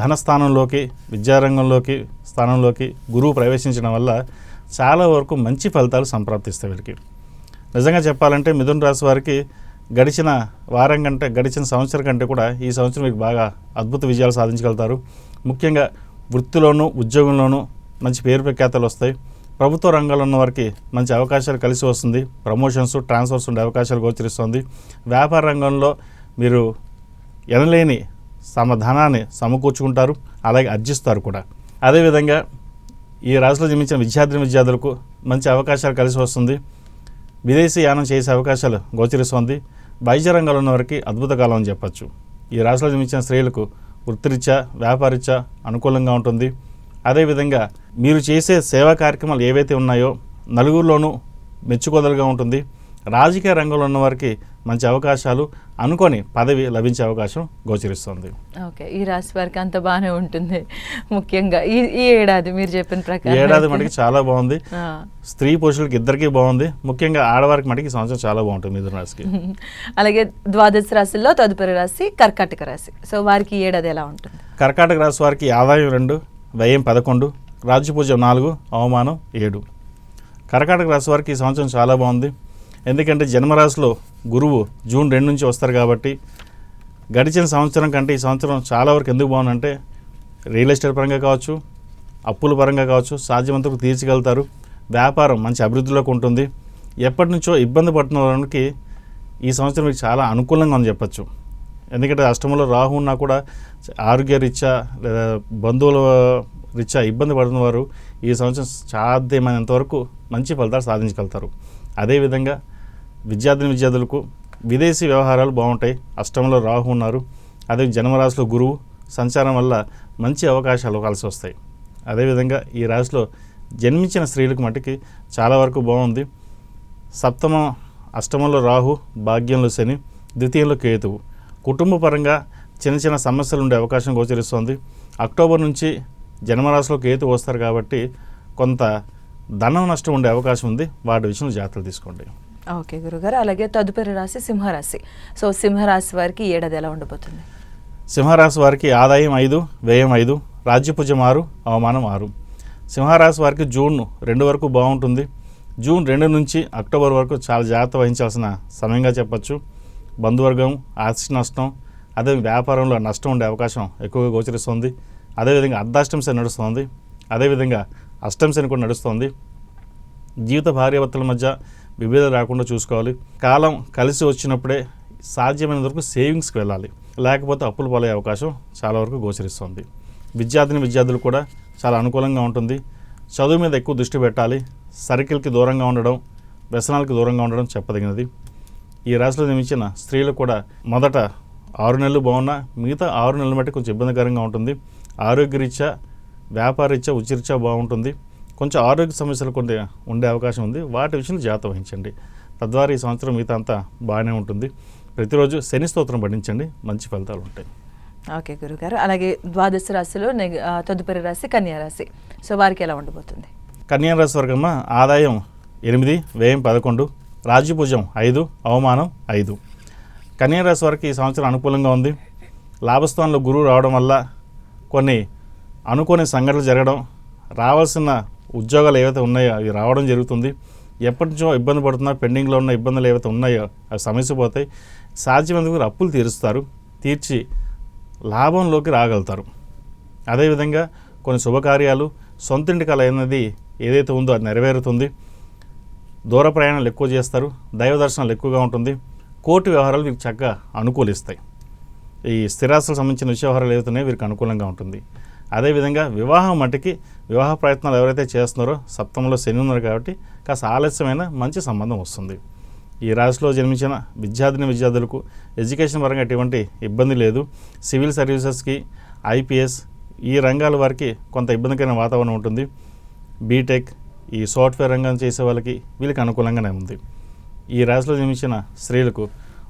ధనస్థానంలోకి, విద్యారంగంలోకి స్థానంలోకి గురువు ప్రవేశించడం వల్ల చాలా వరకు మంచి ఫలితాలు సంప్రాప్తిస్తాయి వీరికి. నిజంగా చెప్పాలంటే మిథున రాశి వారికి గడిచిన వారం కంటే, గడిచిన సంవత్సరం కంటే కూడా ఈ సంవత్సరం మీకు బాగా అద్భుత విజయాలు సాధించగలుగుతారు. ముఖ్యంగా వృత్తిలోనూ ఉద్యోగంలోనూ మంచి పేరు ప్రఖ్యాతలు వస్తాయి. ప్రభుత్వ రంగంలో ఉన్న వారికి మంచి అవకాశాలు కలిసి వస్తుంది. ప్రమోషన్స్, ట్రాన్స్ఫర్స్ ఉండే అవకాశాలు గోచరిస్తుంది. వ్యాపార రంగంలో మీరు ఎనలేని ధనాన్ని సమకూర్చుకుంటారు, అలాగే అర్జిస్తారు కూడా. అదేవిధంగా ఈ రాశిలో జన్మించిన విద్యార్థులకు మంచి అవకాశాలు కలిసి వస్తుంది. విదేశీ యానం చేసే అవకాశాలు గోచరిస్తుంది. వైద్య రంగంలో ఉన్న వారికి అద్భుత కాలం అని చెప్పచ్చు. ఈ రాశిలో జన్మించిన స్త్రీలకు వృత్తిరీత్యా వ్యాపారరీత్యా అనుకూలంగా ఉంటుంది. అదేవిధంగా మీరు చేసే సేవా కార్యక్రమాలు ఏవైతే ఉన్నాయో నలుగురిలోనూ మెచ్చుకోదలుగా ఉంటుంది. రాజకీయ రంగంలో ఉన్న వారికి మంచి అవకాశాలు, అనుకొని పదవి లభించే అవకాశం గోచరిస్తుంది.
ఓకే, ఈ రాశి వారికి అంత బాగానే ఉంటుంది. ముఖ్యంగా ఈ ఏడాది మీరు చెప్పిన ప్రకారం
ఏడాది మటుకి చాలా బాగుంది. స్త్రీ పురుషులకి ఇద్దరికీ బాగుంది. ముఖ్యంగా ఆడవారికి మటుకి సంవత్సరం చాలా బాగుంటుంది మిథున రాశికి.
అలాగే 12 రాశుల్లో తదుపరి రాశి కర్కాటక రాశి. సో వారికి ఈ ఏడాది ఎలా ఉంటుంది?
కర్కాటక రాశి వారికి ఆదాయం 2, వ్యయం 11, రాజ్యపూజ్యం 4, అవమానం 7. కర్కాటక రాశి వారికి ఈ సంవత్సరం చాలా బాగుంది. ఎందుకంటే జన్మరాశిలో గురువు జూన్ 2 నుంచి వస్తారు కాబట్టి గడిచిన సంవత్సరం కంటే ఈ సంవత్సరం చాలా వరకు ఎందుకు బాగుందంటే రియల్ ఎస్టేట్ పరంగా కావచ్చు, అప్పుల పరంగా కావచ్చు సాధ్యమంతకు తీర్చగలుగుతారు. వ్యాపారం మంచి అభివృద్ధిలోకి ఉంటుంది. ఎప్పటి నుంచో ఇబ్బంది పడుతున్న వారికి ఈ సంవత్సరం మీకు చాలా అనుకూలంగా అని చెప్పచ్చు. ఎందుకంటే అష్టమంలో రాహు ఉన్నా కూడా ఆరోగ్య రీత్యా లేదా బంధువుల రీత్యా ఇబ్బంది పడుతున్న వారు ఈ సంవత్సరం సాధ్యమైనంతవరకు మంచి ఫలితాలు సాధించగలుగుతారు. అదేవిధంగా విద్యార్థులకు విదేశీ వ్యవహారాలు బాగుంటాయి. అష్టమంలో రాహు ఉన్నారు. అదే జన్మరాశిలో గురువు సంచారం వల్ల మంచి అవకాశాలు కలిసి వస్తాయి. అదేవిధంగా ఈ రాశిలో జన్మించిన స్త్రీలకు మటుకి చాలా వరకు బాగుంది. అష్టమంలో రాహు, భాగ్యంలో శని, ద్వితీయంలో కేతువు. కుటుంబ పరంగా చిన్న చిన్న సమస్యలు ఉండే అవకాశం గోచరిస్తుంది. అక్టోబర్ నుంచి జన్మరాశిలోకి కేతు వస్తారు కాబట్టి కొంత ధనం నష్టం ఉండే అవకాశం ఉంది. వాటి విషయంలో జాగ్రత్తలు తీసుకోండి.
ఓకే గురుగారు. అలాగే తదుపరి రాశి సింహరాశి. సో సింహరాశి వారికి ఏడాది ఎలా ఉండబోతుంది?
సింహరాశి వారికి ఆదాయం 5, వ్యయం 5, రాజ్యపూజ్యం 6, అవమానం 6. సింహరాశి వారికి జూన్ 2 వరకు బాగుంటుంది. జూన్ 2 నుంచి అక్టోబర్ వరకు చాలా జాగ్రత్త వహించాల్సిన సమయంగా చెప్పచ్చు. బంధువర్గం, ఆస్తి నష్టం, అదే వ్యాపారంలో నష్టం ఉండే అవకాశం ఎక్కువగా గోచరిస్తుంది. అదేవిధంగా అర్ధాష్టమ శని నడుస్తుంది. అదేవిధంగా అష్టమ శని కూడా నడుస్తుంది. జీవిత భార్యాభర్తల మధ్య విభేదాలు రాకుండా చూసుకోవాలి. కాలం కలిసి వచ్చినప్పుడే సాధ్యమైనంత వరకు సేవింగ్స్కి వెళ్ళాలి, లేకపోతే అప్పులు పాలయ్యే అవకాశం చాలా వరకు గోచరిస్తుంది. విద్యార్థులు కూడా చాలా అనుకూలంగా ఉంటుంది. చదువు మీద ఎక్కువ దృష్టి పెట్టాలి. సర్కిల్కి దూరంగా ఉండడం, వ్యసనాలకు దూరంగా ఉండడం చెప్పదగినది. ఈ రాశిలో జన్మించిన స్త్రీలు కూడా మొదట 6 నెలలు బాగున్నా మిగతా 6 నెలల మట్టి కొంచెం ఇబ్బందికరంగా ఉంటుంది. ఆరోగ్యరీత్యా, వ్యాపారరీత్యా, ఉచిరీత్యా బాగుంటుంది. కొంచెం ఆరోగ్య సమస్యలు కొన్ని ఉండే అవకాశం ఉంది. వాటి విషయంలో జాగ్రత్త వహించండి. తద్వారా ఈ సంవత్సరం మిగతా అంతా బాగానే ఉంటుంది. ప్రతిరోజు శని స్తోత్రం పఠించండి, మంచి ఫలితాలు ఉంటాయి.
ఓకే గురుగారు. అలాగే ద్వాదశ రాశిలో తదుపరి రాశి కన్యా రాశి. సో వారికి ఎలా ఉండబోతుంది?
కన్యా రాశి వర్గమ్మ ఆదాయం 8, వ్యయం 11, రాజ్యపూజ్యం 5, అవమానం 5. కన్యా రాశి వారికి ఈ సంవత్సరం అనుకూలంగా ఉంది. లాభస్థానంలో గురువు రావడం వల్ల కొన్ని అనుకోని సంఘటనలు జరగడం, రావాల్సిన ఉద్యోగాలు ఏవైతే ఉన్నాయో అవి రావడం జరుగుతుంది. ఎప్పటి నుంచో ఇబ్బంది పడుతున్నా పెండింగ్లో ఉన్న ఇబ్బందులు ఏవైతే ఉన్నాయో అవి సమస్య పోతాయి. సాధ్యమైనంత అప్పులు తీరుస్తారు, తీర్చి లాభంలోకి రాగలుగుతారు. అదేవిధంగా కొన్ని శుభకార్యాలు, సొంతింటి కల అనేది ఏదైతే ఉందో అది నెరవేరుతుంది. దూర ప్రయాణాలు ఎక్కువ చేస్తారు, దైవ దర్శనాలు ఎక్కువగా ఉంటుంది. కోర్టు వ్యవహారాలు వీరికి చక్కగా అనుకూలిస్తాయి. ఈ స్థిరాస్తులకు సంబంధించిన విషయ వ్యవహారాలు ఏవైతున్నాయో వీరికి అనుకూలంగా ఉంటుంది. అదేవిధంగా వివాహం మట్టికి వివాహ ప్రయత్నాలు ఎవరైతే చేస్తున్నారో సప్తమంలో శని ఉన్నారు కాబట్టి కాస్త ఆలస్యమైన మంచి సంబంధం వస్తుంది. ఈ రాశిలో జన్మించిన విద్యార్థులకు ఎడ్యుకేషన్ పరంగా ఎటువంటి ఇబ్బంది లేదు. సివిల్ సర్వీసెస్కి, ఐపీఎస్ ఈ రంగాల వారికి కొంత ఇబ్బందికరమైన వాతావరణం ఉంటుంది. బీటెక్, ఈ సాఫ్ట్వేర్ రంగం చేసే వాళ్ళకి వీళ్ళకి అనుకూలంగానే ఉంది. ఈ రాశిలో జన్మించిన స్త్రీలకు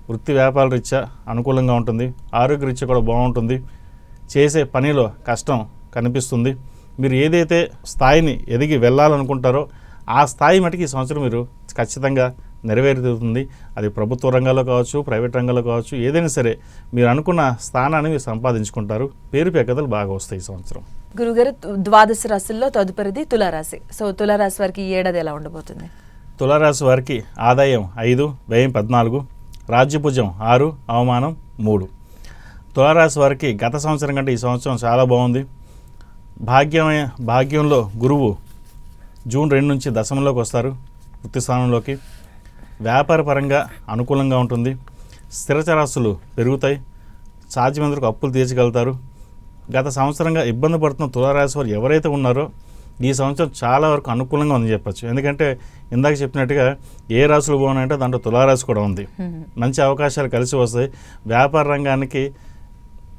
వృత్తి వ్యాపార రీత్యా అనుకూలంగా ఉంటుంది. ఆరోగ్య రీత్యా కూడా బాగుంటుంది. చేసే పనిలో కష్టం కనిపిస్తుంది. మీరు ఏదైతే స్థాయిని ఎదిగి వెళ్ళాలనుకుంటారో ఆ స్థాయి మటుకు ఈ సంవత్సరం మీరు ఖచ్చితంగా నెరవేరుతుంది. అది ప్రభుత్వ రంగాల్లో కావచ్చు, ప్రైవేట్ రంగాల్లో కావచ్చు, ఏదైనా సరే మీరు అనుకున్న స్థానాన్ని మీరు సంపాదించుకుంటారు. పేరు పెద్దలు బాగా వస్తాయి ఈ సంవత్సరం.
గురుగారు, ద్వాదశ రాశుల్లో తదుపరిది తులారాశి. సో తులారాశి వారికి ఈ ఏడాది ఎలా ఉండబోతుంది?
తులారాశి వారికి ఆదాయం 5, వ్యయం 14, రాజ్యపూజ్యం 6, అవమానం 3. తులారాశి వారికి గత సంవత్సరం కంటే ఈ సంవత్సరం చాలా బాగుంది. భాగ్యంలో గురువు జూన్ 2 నుంచి దశమంలోకి వస్తారు, వృత్తి స్థానంలోకి. వ్యాపార పరంగా అనుకూలంగా ఉంటుంది. స్థిరచరాస్తులు పెరుగుతాయి. సాధ్యమైనంతవరకు అప్పులు తీర్చగలుగుతారు. గత సంవత్సరంగా ఇబ్బంది పడుతున్న తులారాశి వారు ఎవరైతే ఉన్నారో ఈ సంవత్సరం చాలా వరకు అనుకూలంగా ఉందని చెప్పచ్చు. ఎందుకంటే ఇందాక చెప్పినట్టుగా ఏ రాశులు బాగున్నాయంటే దాంట్లో తులారాశి కూడా ఉంది. మంచి అవకాశాలు కలిసి వస్తాయి. వ్యాపార రంగానికి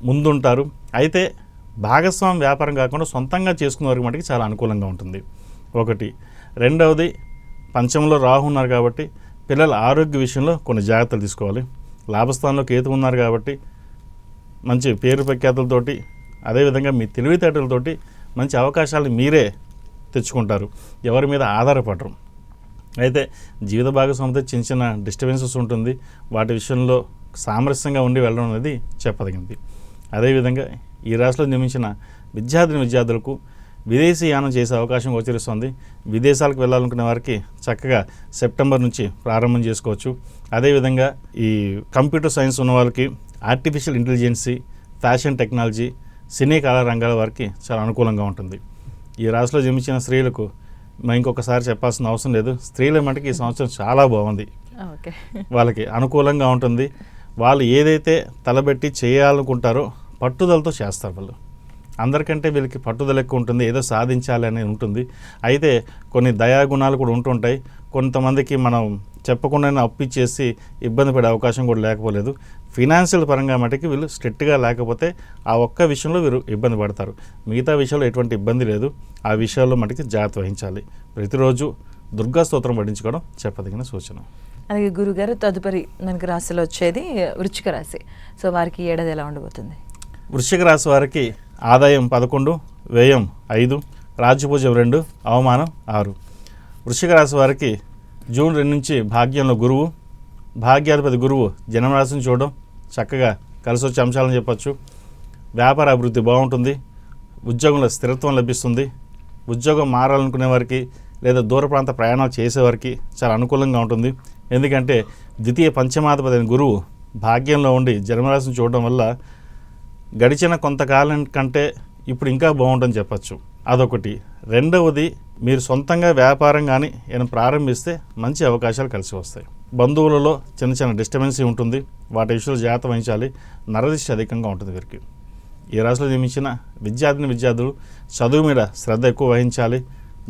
ముందుంటారు. అయితే భాగస్వామి వ్యాపారం కాకుండా సొంతంగా చేసుకునే వారికి మటుకు చాలా అనుకూలంగా ఉంటుంది. ఒకటి. రెండవది, పంచమంలో రాహు ఉన్నారు కాబట్టి పిల్లల ఆరోగ్య విషయంలో కొన్ని జాగ్రత్తలు తీసుకోవాలి. లాభస్థానంలో కేతు ఉన్నారు కాబట్టి మంచి పేరు ప్రఖ్యాతులతోటి, అదేవిధంగా మీ తెలివితేటలతోటి మంచి అవకాశాలు మీరే తెచ్చుకుంటారు. ఎవరి మీద ఆధారపడరు. అయితే జీవిత భాగస్వామితో చిన్న చిన్న డిస్టర్బెన్సెస్ ఉంటుంది. వాటి విషయంలో సామరస్యంగా ఉండి వెళ్ళడం అనేది చెప్పదగింది. అదేవిధంగా ఈ రాశిలో నిర్మించిన విద్యార్థులకు విదేశీ యానం చేసే అవకాశం గోచరిస్తుంది. విదేశాలకు వెళ్ళాలనుకునే వారికి చక్కగా సెప్టెంబర్ నుంచి ప్రారంభం చేసుకోవచ్చు. అదేవిధంగా ఈ కంప్యూటర్ సైన్స్ ఉన్న వాళ్ళకి, ఆర్టిఫిషియల్ ఇంటెలిజెన్సీ, ఫ్యాషన్ టెక్నాలజీ, సినీ కళా రంగాల వారికి చాలా అనుకూలంగా ఉంటుంది. ఈ రాశిలో జన్మించిన స్త్రీలకు ఇంకొకసారి చెప్పాల్సిన అవసరం లేదు. స్త్రీల మటుకు ఈ సంవత్సరం చాలా బాగుంది. వాళ్ళకి అనుకూలంగా ఉంటుంది. వాళ్ళు ఏదైతే తలబెట్టి చేయాలనుకుంటారో పట్టుదలతో చేస్తారు. వాళ్ళు అందరికంటే వీళ్ళకి పట్టుదల ఎక్కువ ఉంటుంది. ఏదో సాధించాలి అని ఉంటుంది. అయితే కొన్ని దయాగుణాలు కూడా ఉంటుంటాయి. కొంతమందికి మనం చెప్పకుండానే అప్పిచ్చేసి ఇబ్బంది పడే అవకాశం కూడా లేకపోలేదు. ఫినాన్షియల్ పరంగా మటుకు వీళ్ళు స్ట్రిక్ట్గా లేకపోతే ఆ ఒక్క విషయంలో వీరు ఇబ్బంది పడతారు. మిగతా విషయంలో ఎటువంటి ఇబ్బంది లేదు. ఆ విషయాల్లో మటుకు జాగ్రత్త వహించాలి. ప్రతిరోజు దుర్గా స్తోత్రం పఠించుకోవడం చెప్పదగిన సూచన.
అలాగే గురుగారు తదుపరి మనకి రాశిలో వచ్చేది వృశ్చిక రాశి. సో వారికి ఈ ఏడాది ఎలా ఉండబోతుంది?
వృశ్చిక రాశి వారికి ఆదాయం 11, వ్యయం 5, రాజ్యపూజ్యం 2, అవమానం 6. వృశ్చిక రాశి వారికి జూన్ 2 నుంచి భాగ్యంలో గురువు, భాగ్యాధిపతి గురువు జన్మరాశిని చూడడం చక్కగా కలిసి వచ్చే అంశాలని చెప్పచ్చు. వ్యాపార అభివృద్ధి బాగుంటుంది, ఉద్యోగంలో స్థిరత్వం లభిస్తుంది, ఉద్యోగం మారాలనుకునే వారికి లేదా దూర ప్రాంత ప్రయాణాలు చేసేవారికి చాలా అనుకూలంగా ఉంటుంది. ఎందుకంటే ద్వితీయ పంచమాధిపతి అయిన గురువు భాగ్యంలో ఉండి జన్మరాశిని చూడడం వల్ల గడిచిన కొంతకాలం కంటే ఇప్పుడు ఇంకా బాగుంటుందని చెప్పచ్చు. అదొకటి. రెండవది, మీరు సొంతంగా వ్యాపారం కానీ ఏమైనా ప్రారంభిస్తే మంచి అవకాశాలు కలిసి వస్తాయి. బంధువులలో చిన్న చిన్న డిస్టర్బెన్సీ ఉంటుంది, వాటి విషయంలో జాగ్రత్త వహించాలి. నరదిష్టి అధికంగా ఉంటుంది వీరికి. ఈ రాశిలో జన్మించిన విద్యార్థులు చదువు మీద శ్రద్ధ ఎక్కువ వహించాలి.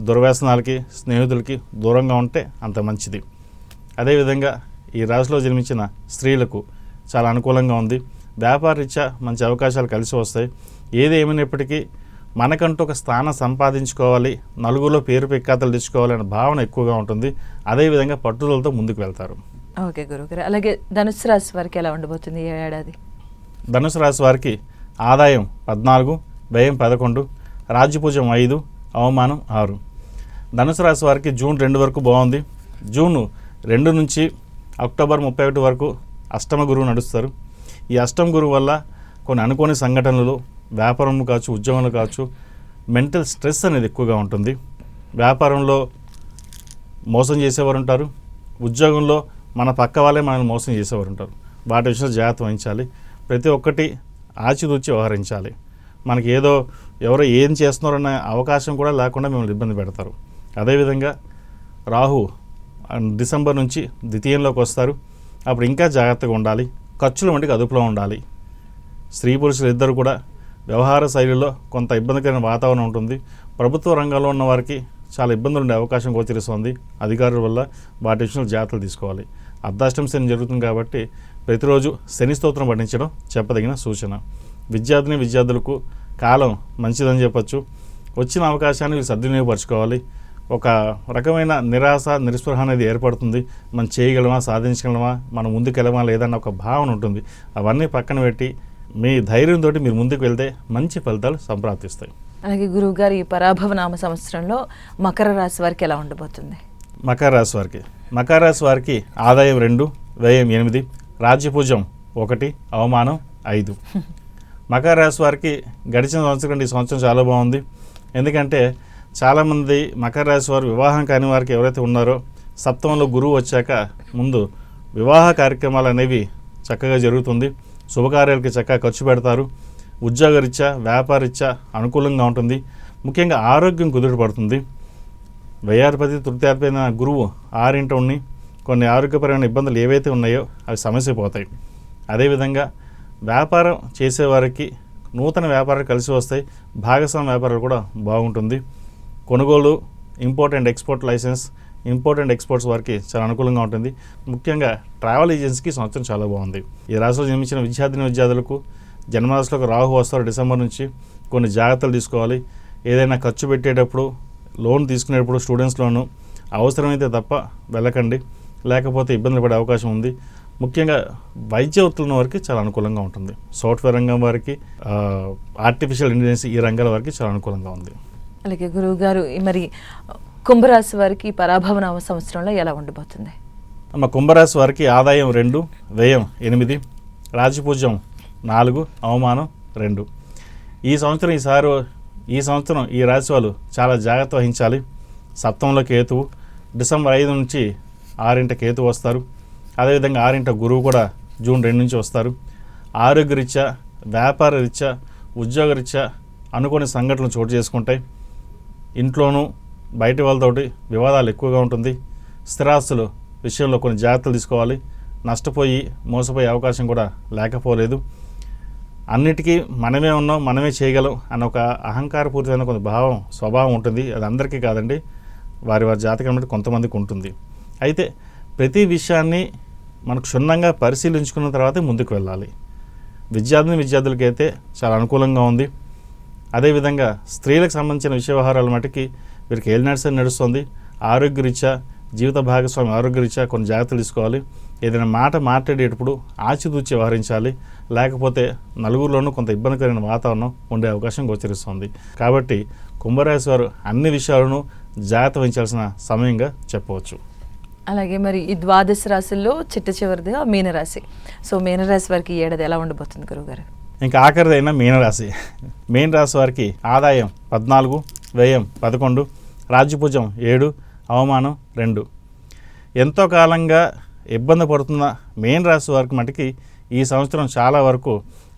దుర్వ్యసనాలకి, స్నేహితులకి దూరంగా ఉంటే అంత మంచిది. అదేవిధంగా ఈ రాశిలో జన్మించిన స్త్రీలకు చాలా అనుకూలంగా ఉంది. వ్యాపార రీత్యా మంచి అవకాశాలు కలిసి వస్తాయి. ఏది ఏమైనప్పటికీ మనకంటూ ఒక స్థానం సంపాదించుకోవాలి, నలుగురిలో పేరు ప్రఖ్యాతలు తెచ్చుకోవాలి అనే భావన ఎక్కువగా ఉంటుంది. అదేవిధంగా పట్టుదలతో ముందుకు వెళ్తారు.
ఓకే గురుగారు. అలాగే ధనుసు రాశి వారికి ఎలా ఉండబోతుంది ఈ ఏడాది?
ధనుసు రాశి వారికి ఆదాయం 14, వ్యయం 11, రాజ్యపూజ్యం 5, అవమానం 6. ధనుసు రాశి వారికి జూన్ 2 వరకు బాగుంది. జూన్ 2 నుంచి అక్టోబర్ 31 వరకు అష్టమ గురువు నడుస్తారు. ఈ అష్టమ గురువు వల్ల కొన్ని అనుకోని సంఘటనలు వ్యాపారంలో కావచ్చు, ఉద్యోగంలో కావచ్చు, మెంటల్ స్ట్రెస్ అనేది ఎక్కువగా ఉంటుంది. వ్యాపారంలో మోసం చేసేవారు ఉంటారు, ఉద్యోగంలో మన పక్క వాళ్ళే మనల్ని మోసం చేసేవారు ఉంటారు. వాటి విషయంలో జాగ్రత్త వహించాలి. ప్రతి ఒక్కటి ఆచితూచి వ్యవహరించాలి. మనకి ఎవరో ఏం చేస్తున్నారన్న అవకాశం కూడా లేకుండా మిమ్మల్ని ఇబ్బంది పెడతారు. అదేవిధంగా రాహు డిసెంబర్ నుంచి ద్వితీయంలోకి వస్తారు. అప్పుడు ఇంకా జాగ్రత్తగా ఉండాలి. ఖర్చుల వంటికి అదుపులో ఉండాలి. స్త్రీ పురుషులు ఇద్దరు కూడా వ్యవహార శైలిలో కొంత ఇబ్బందికరమైన వాతావరణం ఉంటుంది. ప్రభుత్వ రంగంలో ఉన్న వారికి చాలా ఇబ్బందులు ఉండే అవకాశం గోచరిస్తుంది. అధికారుల వల్ల వాటి విషయంలో జాగ్రత్తలు తీసుకోవాలి. అర్ధాష్టమ శని జరుగుతుంది కాబట్టి ప్రతిరోజు శని స్తోత్రం పఠించడం చెప్పదగిన సూచన. విద్యార్థులకు కాలం మంచిదని చెప్పచ్చు. వచ్చిన అవకాశాన్ని వీళ్ళు సద్వినియోగపరచుకోవాలి. ఒక రకమైన నిరాశ, నిస్పృహ అనేది ఏర్పడుతుంది. మనం చేయగలమా, సాధించగలమా, మనం ముందుకెళ్ళమా లేదన్న ఒక భావన ఉంటుంది. అవన్నీ పక్కన పెట్టి మీ ధైర్యంతో మీరు ముందుకు వెళ్తే మంచి ఫలితాలు సంప్రాప్తిస్తాయి.
అలాగే గురువుగారు ఈ పరాభవ నామ సంవత్సరంలో మకర రాశి వారికి ఎలా ఉండబోతుంది?
మకర రాశి వారికి ఆదాయం 2, వ్యయం 8, రాజ్యపూజ్యం 1, అవమానం 5. మకర రాశి వారికి గడిచిన సంవత్సరం కంటే ఈ సంవత్సరం చాలా బాగుంది. ఎందుకంటే చాలామంది మకర రాశి వారు వివాహం కాని వారికి ఎవరైతే ఉన్నారో సప్తమంలో గురువు వచ్చాక ముందు వివాహ కార్యక్రమాలు అనేవి చక్కగా జరుగుతుంది. శుభకార్యాలకి చక్కగా ఖర్చు పెడతారు. ఉద్యోగరీత్యా, వ్యాపారరీత్యా అనుకూలంగా ఉంటుంది. ముఖ్యంగా ఆరోగ్యం కుదుటపడుతుంది. వ్యయాధిపతి, తృతీయాధిపతి గురువు 6 ఉండి కొన్ని ఆరోగ్యపరమైన ఇబ్బందులు ఏవైతే ఉన్నాయో అవి సమస్య పోతాయి. అదేవిధంగా వ్యాపారం చేసేవారికి నూతన వ్యాపారాలు కలిసి వస్తాయి. భాగస్వామ్య వ్యాపారాలు కూడా బాగుంటుంది. కొనుగోలు, import and export license, import and exports వారికి చాలా అనుకూలంగా ఉంటుంది. ముఖ్యంగా ట్రావెల్ ఏజెన్సీకి సంవత్సరం చాలా బాగుంది. ఈ రాశిలో జన్మించిన విద్యార్థులకు జన్మరాశిలోకి రాహు వస్తారు డిసెంబర్ నుంచి. కొన్ని జాగ్రత్తలు తీసుకోవాలి. ఏదైనా ఖర్చు పెట్టేటప్పుడు, లోన్ తీసుకునేటప్పుడు స్టూడెంట్స్ లోను అవసరమైతే తప్ప వెళ్ళకండి, లేకపోతే ఇబ్బందులు పడే అవకాశం ఉంది. ముఖ్యంగా వైద్య వృత్తుల వారికి చాలా అనుకూలంగా ఉంటుంది. సాఫ్ట్వేర్ రంగం వారికి, ఆర్టిఫిషియల్ ఇంటెలిజెన్స్ ఈ రంగాల వారికి చాలా అనుకూలంగా ఉంది.
అలాగే గురువు గారు మరి కుంభరాశి వారికి పరాభవ నామ సంవత్సరంలో ఎలా ఉండబోతుంది?
కుంభరాశి వారికి ఆదాయం 2, వ్యయం 8, రాజ్యపూజ్యం 4, అవమానం 2. ఈ సంవత్సరం ఈ రాశి వాళ్ళు చాలా జాగ్రత్త వహించాలి. సప్తమంలో కేతువు, డిసెంబర్ 5 నుంచి 6 కేతువు వస్తారు. అదేవిధంగా 6 గురువు కూడా జూన్ 2 నుంచి వస్తారు. ఆరోగ్యరీత్యా, వ్యాపార రీత్యా, ఉద్యోగరీత్యా అనుకోని సంఘటనలు చోటు చేసుకుంటాయి. ఇంట్లోనూ బయట వాళ్ళతోటి వివాదాలు ఎక్కువగా ఉంటుంది. స్థిరాస్తుల విషయంలో కొన్ని జాగ్రత్తలు తీసుకోవాలి. నష్టపోయి మోసపోయే అవకాశం కూడా లేకపోలేదు. అన్నిటికీ మనమే ఉన్నాం, మనమే చేయగలం అన్న ఒక అహంకారపూరితమైన కొంత స్వభావం ఉంటుంది. అది అందరికీ కాదండి, వారి జాతకం బట్టి కొంతమందికి ఉంటుంది. అయితే ప్రతి విషయాన్ని మనకు క్షుణ్ణంగా పరిశీలించుకున్న తర్వాతే ముందుకు వెళ్ళాలి. విద్యార్థులకైతే చాలా అనుకూలంగా ఉంది. అదేవిధంగా స్త్రీలకు సంబంధించిన విషయ వ్యవహారాల మటుకి వీరికి ఏలినాడ్స్ నడుస్తుంది. ఆరోగ్యరీత్యా జీవిత భాగస్వామి ఆరోగ్యరీత్యా కొన్ని జాగ్రత్తలు తీసుకోవాలి. ఏదైనా మాట మాట్లాడేటప్పుడు ఆచితూచి వ్యవహరించాలి, లేకపోతే నలుగురిలోనూ కొంత ఇబ్బందికరమైన వాతావరణం ఉండే అవకాశం గోచరిస్తుంది. కాబట్టి కుంభరాశి వారు అన్ని విషయాలను జాగ్రత్త వహించాల్సిన సమయంగా చెప్పవచ్చు.
అలాగే మరి ఈ ద్వాదశ రాశుల్లో చిట్ట చివరిదిగా మీనరాశి. సో మీనరాశి వారికి ఈ ఏడాది ఎలా ఉండబోతుంది గురువుగారు?
ఇంకా ఆఖరిదైన మీనరాశి. మీనరాశి వారికి ఆదాయం 14, వ్యయం 11, రాజ్యపూజ్యం 7, అవమానం 2. ఎంతో కాలంగా ఇబ్బంది పడుతున్న మీనరాశి వారికి మటుకి ఈ సంవత్సరం చాలా వరకు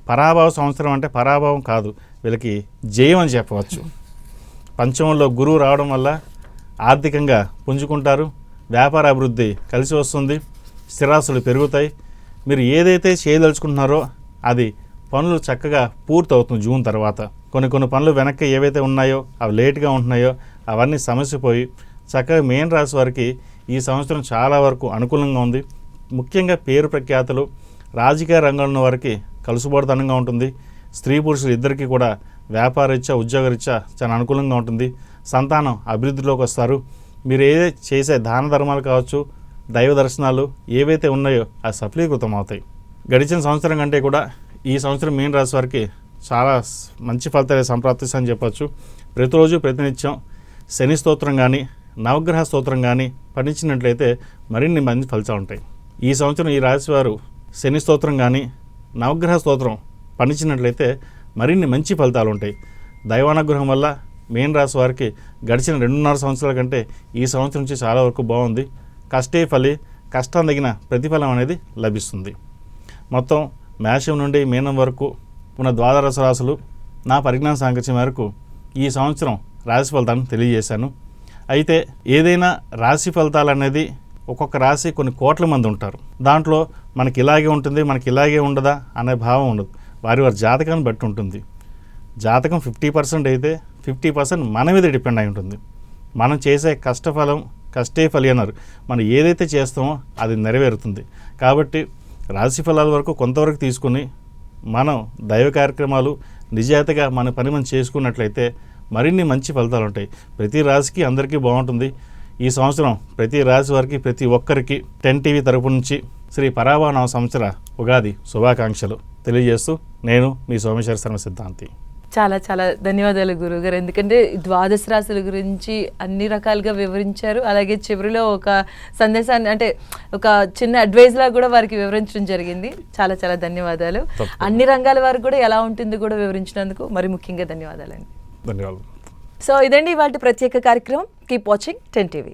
పరాభవ సంవత్సరం. అంటే పరాభవం కాదు, వీళ్ళకి జయం అని చెప్పవచ్చు. పంచమంలో గురువు రావడం వల్ల ఆర్థికంగా పుంజుకుంటారు, వ్యాపార అభివృద్ధి కలిసి వస్తుంది, స్థిరాస్తులు పెరుగుతాయి. మీరు ఏదైతే చేయదలుచుకుంటున్నారో అది పనులు చక్కగా పూర్తి అవుతుంది. జూన్ తర్వాత కొన్ని పనులు వెనక్కి ఏవైతే ఉన్నాయో అవి లేట్గా ఉంటున్నాయో అవన్నీ సమస్యపోయి చక్కగా మీనరాశి వారికి ఈ సంవత్సరం చాలా వరకు అనుకూలంగా ఉంది. ముఖ్యంగా పేరు ప్రఖ్యాతులు, రాజకీయ రంగంలో ఉన్న వారికి కలుసుబోడుతనంగా ఉంటుంది. స్త్రీ పురుషులు ఇద్దరికీ కూడా వ్యాపారరీత్యా ఉద్యోగరీత్యా చాలా అనుకూలంగా ఉంటుంది. సంతానం అభివృద్ధిలోకి వస్తారు. మీరు ఏదైతే చేసే దాన ధర్మాలు కావచ్చు, దైవ దర్శనాలు ఏవైతే ఉన్నాయో అవి సఫలీకృతం అవుతాయి. గడిచిన సంవత్సరం కంటే కూడా ఈ సంవత్సరం మీనరాశి వారికి చాలా మంచి ఫలితాలు సంప్రాప్తిస్తాయని చెప్పచ్చు. ప్రతిరోజు ప్రతినిత్యం శని స్తోత్రం కానీ నవగ్రహ స్తోత్రం కానీ పఠించినట్లయితే మరిన్ని మంచి ఫలితాలు ఉంటాయి. ఈ సంవత్సరం ఈ రాశి వారు శని స్తోత్రం కానీ నవగ్రహ స్తోత్రం పఠించినట్లయితే మరిన్ని మంచి ఫలితాలు ఉంటాయి. దైవానుగ్రహం వల్ల మీనరాశి వారికి గడిచిన 2.5 సంవత్సరాల కంటే ఈ సంవత్సరం నుంచి చాలా వరకు బాగుంది. కష్టే ఫలి, కష్టం తగిన ప్రతిఫలం అనేది లభిస్తుంది. మొత్తం మేషం నుండి మీనం వరకు ఉన్న ద్వాదశ రాశులు నా పరిజ్ఞాన సాంకేతిక మేరకు ఈ సంవత్సరం రాశి ఫలితాలను తెలియజేశాను. అయితే ఏదైనా రాశి ఫలితాలు అనేది ఒక్కొక్క రాశి కొన్ని కోట్ల మంది ఉంటారు. దాంట్లో మనకి ఇలాగే ఉంటుంది, మనకి ఇలాగే ఉండదా అనే భావం ఉండదు. వారి జాతకాన్ని బట్టి ఉంటుంది. జాతకం 50% అయితే 50% మన మీద డిపెండ్ అయి ఉంటుంది. మనం చేసే కష్టఫలం కష్టే ఫలి అన్నారు. మనం ఏదైతే చేస్తామో అది నెరవేరుతుంది. కాబట్టి రాశి ఫలాల వరకు కొంతవరకు తీసుకుని మనం దైవ కార్యక్రమాలు నిజాయితీగా మన పని మనం చేసుకున్నట్లయితే మరిన్ని మంచి ఫలితాలు ఉంటాయి. ప్రతి రాశికి అందరికీ బాగుంటుంది. ఈ సంవత్సరం ప్రతి రాశి వారికి ప్రతి ఒక్కరికి 10 టీవీ తరపు నుంచి శ్రీ పరాభవ నవ సంవత్సర ఉగాది శుభాకాంక్షలు తెలియజేస్తూ నేను మీ సోమేశ్వర శర్మ సిద్ధాంతి.
చాలా చాలా ధన్యవాదాలు గురువుగారు. ఎందుకంటే ద్వాదశ రాశుల గురించి అన్ని రకాలుగా వివరించారు. అలాగే చివరిలో ఒక సందేశాన్ని అంటే ఒక చిన్న అడ్వైజ్ లా కూడా వారికి వివరించడం జరిగింది. చాలా చాలా ధన్యవాదాలు. అన్ని రంగాల వారికి కూడా ఎలా ఉంటుంది కూడా వివరించినందుకు మరి ముఖ్యంగా ధన్యవాదాలండి.
ధన్యవాదాలు.
సో ఇదండి ఇవాళ ప్రత్యేక కార్యక్రమం. Keep watching 10 TV.